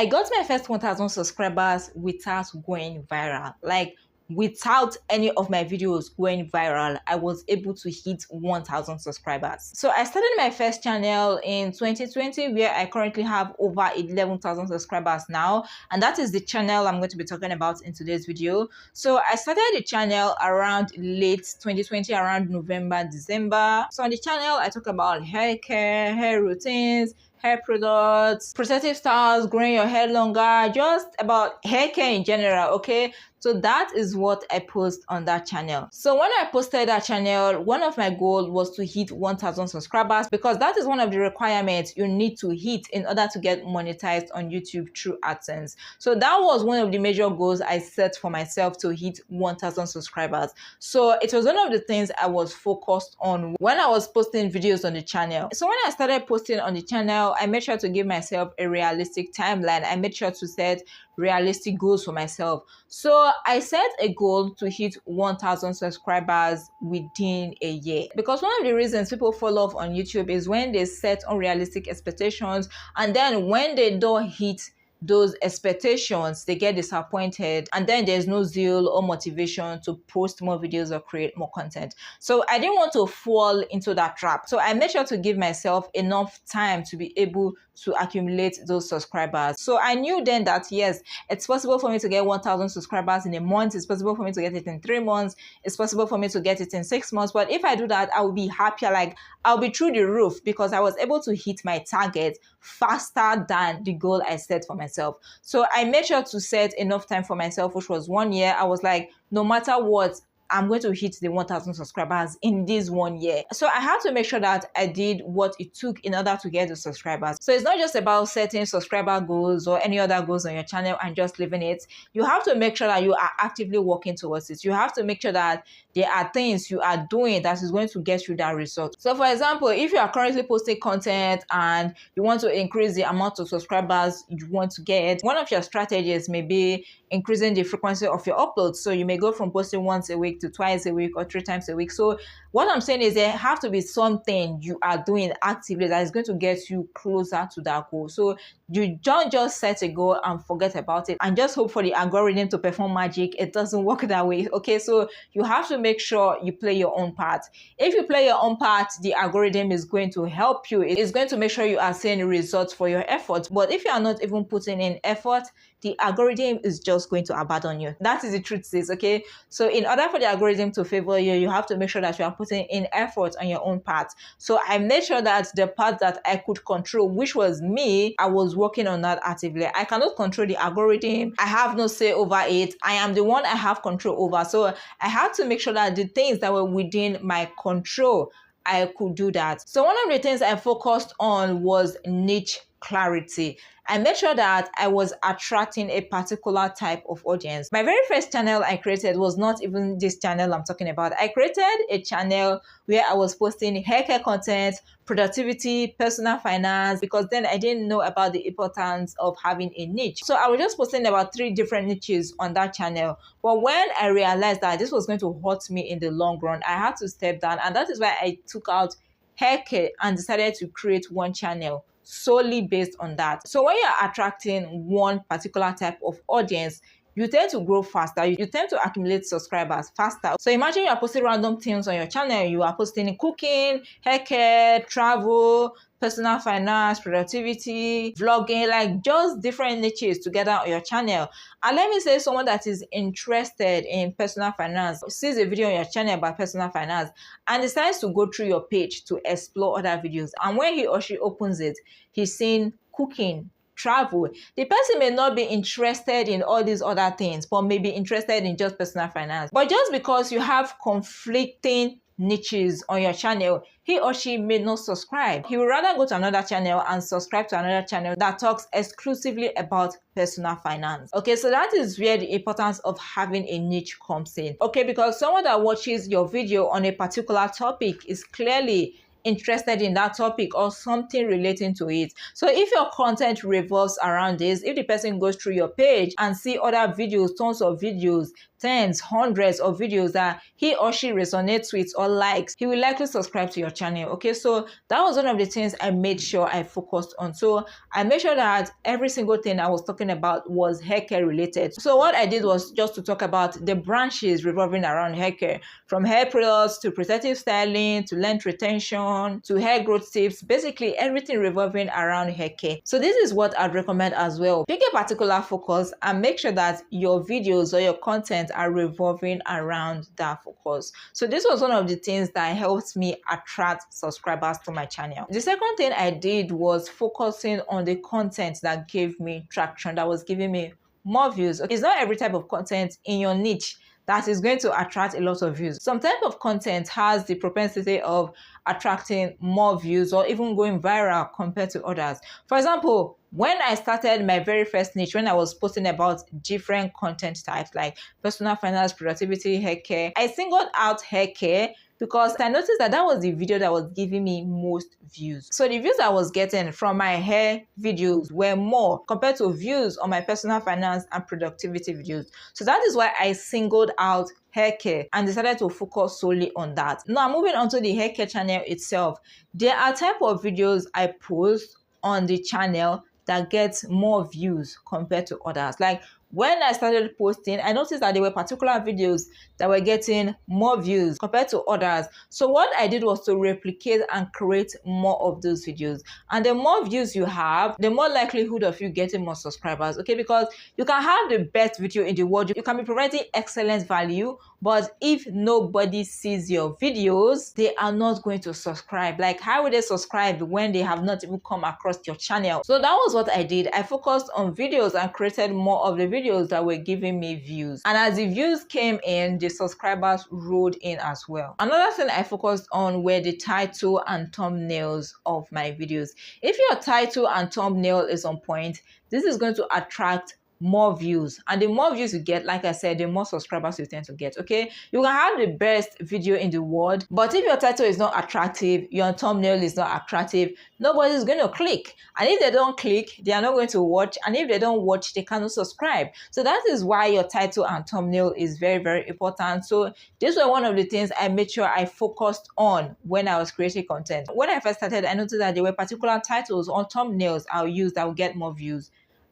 I got my first 1,000 subscribers without going viral. Like, without any of my videos going viral, I was able to hit 1,000 subscribers. So I started my first channel in 2020, where I currently have over 11,000 subscribers now, and that is the channel I'm going to be talking about in today's video. So I started the channel around late 2020, around November, December. So on the channel, I talk about hair care, hair routines, hair products, protective styles, growing your hair longer, just about hair care in general, okay? So that is what I post on that channel. So when I posted that channel, one of my goals was to hit 1,000 subscribers, because that is one of the requirements you need to hit in order to get monetized on YouTube through AdSense. So that was one of the major goals I set for myself, to hit 1,000 subscribers. So it was one of the things I was focused on when I was posting videos on the channel. So when I started posting on the channel, I made sure to give myself a realistic timeline. I made sure to set realistic goals for myself. So I set a goal to hit 1,000 subscribers within a year, because one of the reasons people fall off on YouTube is when they set unrealistic expectations, and then when they don't hit those expectations, they get disappointed, and then there's no zeal or motivation to post more videos or create more content. So I didn't want to fall into that trap. So I made sure to give myself enough time to be able to accumulate those subscribers. So I knew then that yes, it's possible for me to get 1,000 subscribers in a month. It's possible for me to get it in 3 months. It's possible for me to get it in 6 months. But if I do that, I will be happier. Like, I'll be through the roof, because I was able to hit my target faster than the goal I set for myself. So I made sure to set enough time for myself, which was 1 year. I was like, no matter what, I'm going to hit the 1,000 subscribers in this 1 year. So I had to make sure that I did what it took in order to get the subscribers. So it's not just about setting subscriber goals or any other goals on your channel and just leaving it. You have to make sure that you are actively working towards it. You have to make sure that there are things you are doing that is going to get you that result. So for example, if you are currently posting content and you want to increase the amount of subscribers you want to get, one of your strategies may be increasing the frequency of your uploads. So you may go from posting once a week to twice a week or 3 times a week. So what I'm saying is there have to be something you are doing actively that is going to get you closer to that goal. So you don't just set a goal and forget about it and just hope for the algorithm to perform magic. It doesn't work that way. Okay, so you have to make sure you play your own part. If you play your own part, the algorithm is going to help you. It's going to make sure you are seeing results for your efforts. But if you are not even putting in effort, the algorithm is just going to abandon you. That is the truth, sis, okay? So in order for the algorithm to favor you, you have to make sure that you are putting in effort on your own part. So I made sure that the part that I could control, which was me, I was working on that actively. I cannot control the algorithm. I have no say over it. I am the one I have control over. So I had to make sure that the things that were within my control, I could do that. So one of the things I focused on was niche clarity. I made sure that I was attracting a particular type of audience. My very first channel I created was not even this channel I'm talking about. I created a channel where I was posting hair care content, productivity, personal finance, because then I didn't know about the importance of having a niche. So I was just posting about 3 different niches on that channel. But when I realized that this was going to hurt me in the long run, I had to step down. And that is why I took out hair care and decided to create one channel solely based on that. So when you're attracting one particular type of audience, you tend to grow faster. You tend to accumulate subscribers faster. So imagine you are posting random things on your channel. You are posting cooking, hair care, travel, personal finance, productivity, vlogging, like just different niches together on your channel. And let me say, someone that is interested in personal finance sees a video on your channel about personal finance and decides to go through your page to explore other videos. And when he or she opens it, he's seeing cooking, travel. The person may not be interested in all these other things, but may be interested in just personal finance. But just because you have conflicting niches on your channel, he or she may not subscribe. He would rather go to another channel and subscribe to another channel that talks exclusively about personal finance. Okay, so that is where the importance of having a niche comes in. Okay, because someone that watches your video on a particular topic is clearly interested in that topic or something relating to it. So if your content revolves around this, if the person goes through your page and see other videos, tons of videos, tens, hundreds of videos that he or she resonates with or likes, he will likely subscribe to your channel. Okay, so that was one of the things I made sure I focused on. So I made sure that every single thing I was talking about was hair care related. So what I did was just to talk about the branches revolving around hair care, from hair products to protective styling to length retention to hair growth tips, basically everything revolving around hair care. So this is what I'd recommend as well. Pick a particular focus and make sure that your videos or your content are revolving around that focus. So this was one of the things that helped me attract subscribers to my channel. The second thing I did was focusing on the content that gave me traction, that was giving me more views. It's not every type of content in your niche that is going to attract a lot of views. Some type of content has the propensity of attracting more views or even going viral compared to others. For example, when I started my very first niche, when I was posting about different content types like personal finance, productivity, hair care, I singled out hair care because I noticed that that was the video that was giving me most views. So the views I was getting from my hair videos were more compared to views on my personal finance and productivity videos. So that is why I singled out hair care and decided to focus solely on that. Now moving on to the hair care channel itself, there are type of videos I post on the channel that gets more views compared to others. Like when I started posting, I noticed that there were particular videos that were getting more views compared to others. So what I did was to replicate and create more of those videos. And the more views you have, the more likelihood of you getting more subscribers, okay? Because you can have the best video in the world, you can be providing excellent value, but if nobody sees your videos, they are not going to subscribe. Like, how would they subscribe when they have not even come across your channel? So that was what I did. I focused on videos and created more of the videos that were giving me views. And as the views came in, the subscribers rolled in as well. Another thing I focused on were the title and thumbnails of my videos. If your title and thumbnail is on point, this is going to attract more views, and the more views you get, like I said, the more subscribers you tend to get. Okay, you can have the best video in the world, but if your title is not attractive, your thumbnail is not attractive, nobody's going to click, and if they don't click, they are not going to watch, and if they don't watch, they cannot subscribe. So that is why your title and thumbnail is very, very important. So these were one of the things I made sure I focused on when I was creating content. When I first started, I noticed that there were particular titles or thumbnails I'll use that will get more views.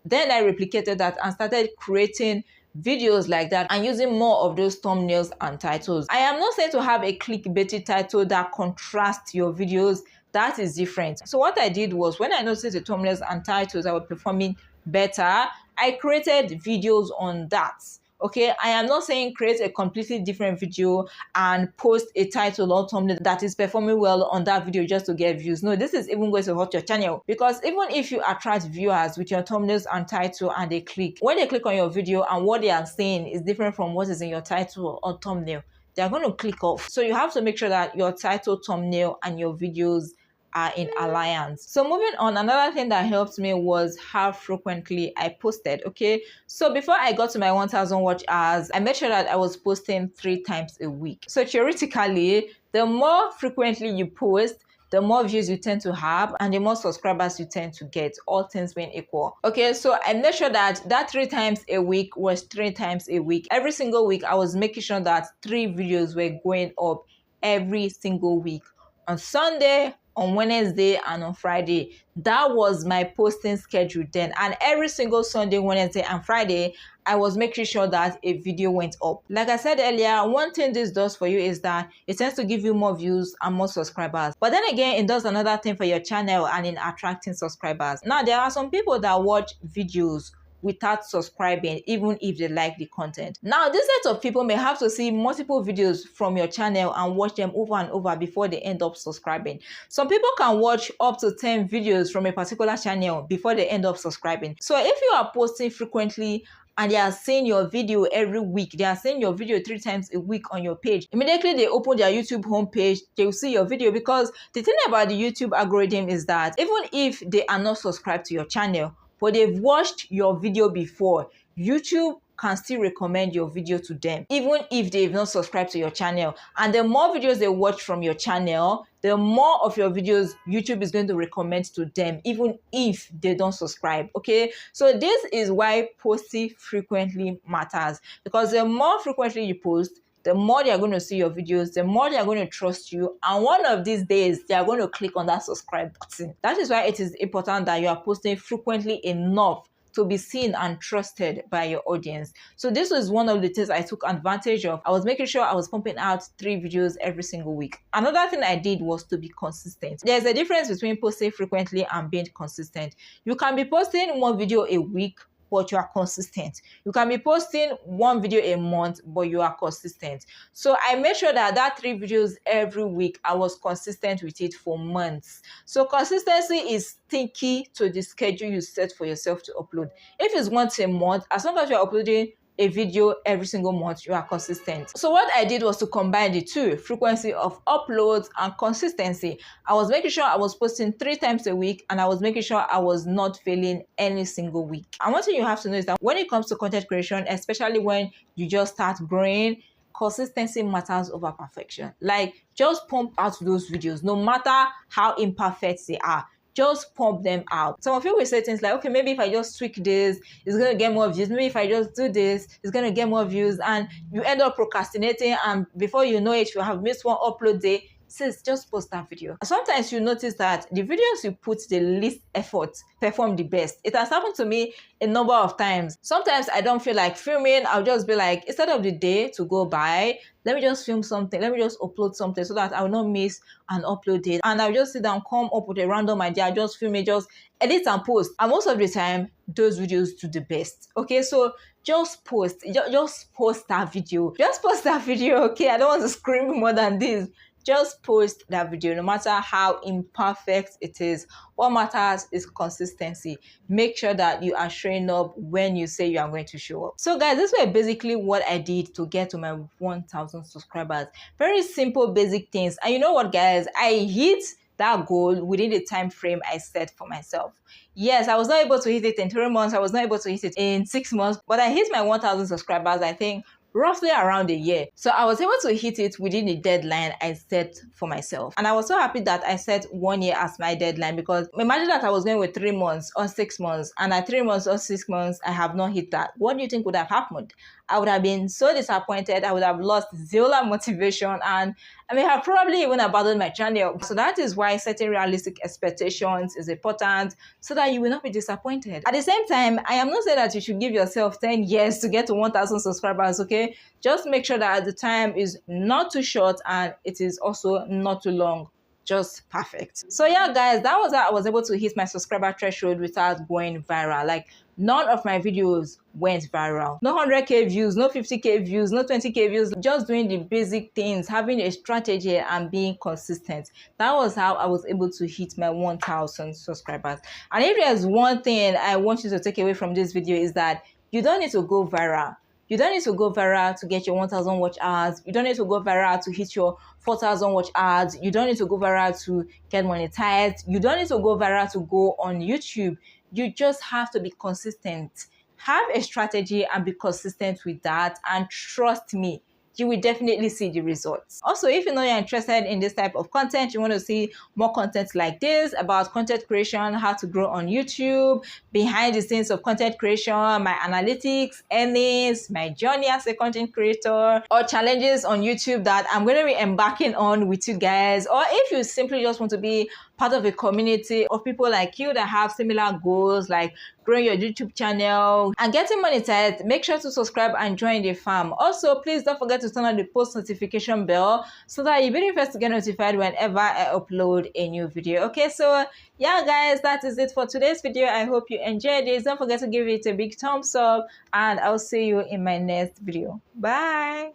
Then I replicated that and started creating videos like that and using more of those thumbnails and titles. I am not saying to have a clickbaity title that contrasts your videos. That is different. So what I did was, when I noticed the thumbnails and titles that were performing better, I created videos on that. Okay, I am not saying create a completely different video and post a title or thumbnail that is performing well on that video just to get views. No, this is even going to hurt your channel, because even if you attract viewers with your thumbnails and title and they click, when they click on your video and what they are seeing is different from what is in your title or thumbnail, they are going to click off. So you have to make sure that your title, thumbnail, and your videos are in alliance. So moving on, another thing that helped me was how frequently I posted. Okay, so before I got to my 1000 watch hours, I made sure that I was posting 3 times a week. So theoretically, the more frequently you post, the more views you tend to have and the more subscribers you tend to get, all things being equal. Okay, so I made sure that 3 times a week was 3 times a week. Every single week, I was making sure that 3 videos were going up every single week. On Sunday, on Wednesday, and on Friday. That was my posting schedule then. And every single Sunday, Wednesday, and Friday, I was making sure that a video went up. Like I said earlier, one thing this does for you is that it tends to give you more views and more subscribers. But then again, it does another thing for your channel and in attracting subscribers. Now, there are some people that watch videos without subscribing, even if they like the content. Now, this set of people may have to see multiple videos from your channel and watch them over and over before they end up subscribing. Some people can watch up to 10 videos from a particular channel before they end up subscribing. So if you are posting frequently and they are seeing your video every week, they are seeing your video 3 times a week on your page, immediately they open their YouTube homepage, they will see your video. Because the thing about the YouTube algorithm is that even if they are not subscribed to your channel, but they've watched your video before, YouTube can still recommend your video to them, even if they've not subscribed to your channel. And the more videos they watch from your channel, the more of your videos YouTube is going to recommend to them, even if they don't subscribe. Okay, so this is why posting frequently matters, because the more frequently you post, the more they are going to see your videos, the more they are going to trust you, and one of these days they are going to click on that subscribe button. That is why it is important that you are posting frequently enough to be seen and trusted by your audience. So this was one of the things I took advantage of. I was making sure I was pumping out 3 videos every single week. Another thing I did was to be consistent. There's a difference between posting frequently and being consistent. You can be posting 1 video a week, but you are consistent. You can be posting 1 video a month, but you are consistent. So I made sure that 3 videos every week, I was consistent with it for months. So consistency is key to the schedule you set for yourself to upload. If it's once a month, as long as you're uploading a video every single month, you are consistent. So what I did was to combine the two, frequency of uploads and consistency. I was making sure I was posting 3 times a week, and I was making sure I was not failing any single week. And one thing you have to know is that when it comes to content creation, especially when you just start growing, consistency matters over perfection. Like, just pump out those videos, no matter how imperfect they are. Just pump them out. Some of you will say things like, okay, maybe if I just tweak this, it's going to get more views. Maybe if I just do this, it's going to get more views. And you end up procrastinating, and before you know it, you have missed 1 upload day. Sis, just post that video. Sometimes you notice that the videos you put the least effort perform the best. It has happened to me a number of times. Sometimes I don't feel like filming. I'll just be like, instead of the day to go by, let me just film something. Let me just upload something so that I will not miss an upload date. And I'll just sit down, come up with a random idea, just film it, just edit and post. And most of the time, those videos do the best. Okay, so just post. Just post that video. Just post that video, okay? I don't want to scream more than this. Just post that video, no matter how imperfect it is. What matters is consistency. Make sure that you are showing up when you say you are going to show up. So guys, this were basically what I did to get to my 1,000 subscribers. Very simple, basic things. And you know what, guys? I hit that goal within the time frame I set for myself. Yes, I was not able to hit it in 3 months. I was not able to hit it in 6 months, but I hit my 1,000 subscribers, I think, roughly around a year. So I was able to hit it within the deadline I set for myself. And I was so happy that I set 1 year as my deadline, because imagine that I was going with 3 months or 6 months, and at 3 months or 6 months, I have not hit that. What do you think would have happened? I would have been so disappointed. I would have lost zero motivation, and I may have probably even abandoned my channel. So that is why setting realistic expectations is important, so that you will not be disappointed. At the same time, I am not saying that you should give yourself 10 years to get to 1,000 subscribers, okay? Just make sure that the time is not too short and it is also not too long. Just perfect. So yeah, guys, that was how I was able to hit my subscriber threshold without going viral. Like, none of my videos went viral. No 100k views, no 50k views, no 20k views. Just doing the basic things, having a strategy and being consistent. That was how I was able to hit my 1,000 subscribers. And if there's one thing I want you to take away from this video, is that you don't need to go viral. You don't need to go viral to get your 1,000 watch hours. You don't need to go viral to hit your 4,000 watch hours. You don't need to go viral to get monetized. You don't need to go viral to go on YouTube. You just have to be consistent. Have a strategy and be consistent with that. And trust me, you will definitely see the results. Also, if you know you're interested in this type of content, you want to see more content like this about content creation, how to grow on YouTube, behind the scenes of content creation, my analytics, earnings, my journey as a content creator, or challenges on YouTube that I'm going to be embarking on with you guys, or if you simply just want to be part of a community of people like you that have similar goals, like growing your YouTube channel and getting monetized, make sure to subscribe and join the fam. Also, please don't forget to turn on the post notification bell so that you'll be the first to get notified whenever I upload a new video. Okay, so yeah, guys, that is it for today's video. I hope you enjoyed this. Don't forget to give it a big thumbs up, and I'll see you in my next video. Bye.